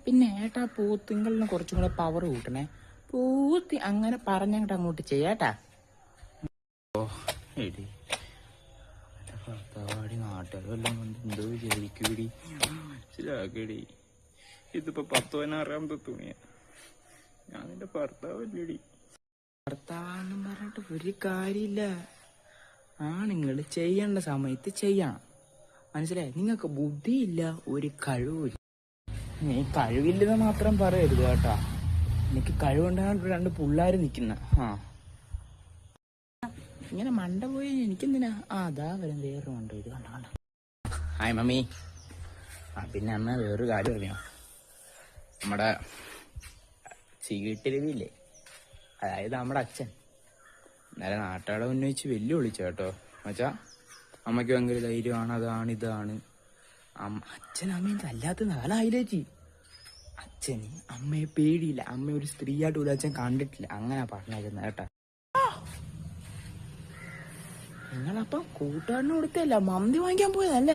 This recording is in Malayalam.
പിന്നെ ഏട്ടാ പൂത്തിങ്കളിന് കുറച്ചും കൂടെ പവർ കൂട്ടണേ. പൂത്തി അങ്ങനെ പറഞ്ഞങ്ങോട്ട് അങ്ങോട്ട് ചെയ്യാട്ടാ. ഓ എടി ഭർത്താവാടി നാട്ടുകാരും എല്ലാം കൊണ്ട് എന്തോ വിചാരിക്കൂടി, മനസ്സിലാക്കടി. ഇതിപ്പോ 10-16 തുണിയാ. ഞാൻ നിന്റെ ഭർത്താവല്ലേടി. ഭർത്താവെന്നും പറഞ്ഞിട്ട് ഒരു കാര്യമില്ല. ആണുങ്ങൾ ചെയ്യേണ്ട സമയത്ത് ചെയ്യണം, മനസ്സിലായി? നിങ്ങൾക്ക് ബുദ്ധിയില്ല, ഒരു കഴിവില്ല. നീ കഴിവില്ലെന്ന് മാത്രം പറയരുത് കേട്ടാ. എനിക്ക് കഴിവുണ്ടാകാൻ 2 പിള്ളേര് നിക്കുന്ന. ഇങ്ങനെ മണ്ട പോയി എനിക്കെന്തിനാ? അതാ വരും വേറൊരു മണ്ട. ഇത് കണ്ട കണ്ട. Hi mummy. പിന്നെ അമ്മ വേറൊരു കാര്യം അറിയാം. നമ്മുടെ ചീട്ടിരിവില്ലേ, അതായത് നമ്മുടെ അച്ഛൻ ഇന്നലെ നാട്ടാടെ ഉന്നയിച്ച് വെല്ലുവിളിച്ചു കേട്ടോ. എന്നുവെച്ചാ അമ്മയ്ക്ക് ഭയങ്കര ധൈര്യമാണ്, അതാണ് ഇതാണ്. അച്ഛൻ അമ്മയും അല്ലാത്ത നാലായില്ലേച്ചി. അച്ഛന് അമ്മയെ പേടിയില്ല. അമ്മ ഒരു സ്ത്രീയായിട്ട് പോലും അച്ഛൻ കണ്ടിട്ടില്ല. അങ്ങനെ പറഞ്ഞേക്കുന്ന കേട്ടാ. നിങ്ങളപ്പം കൂട്ടുകാരന് കൊടുത്തല്ല, മന്തി വാങ്ങിക്കാൻ പോയതല്ലേ?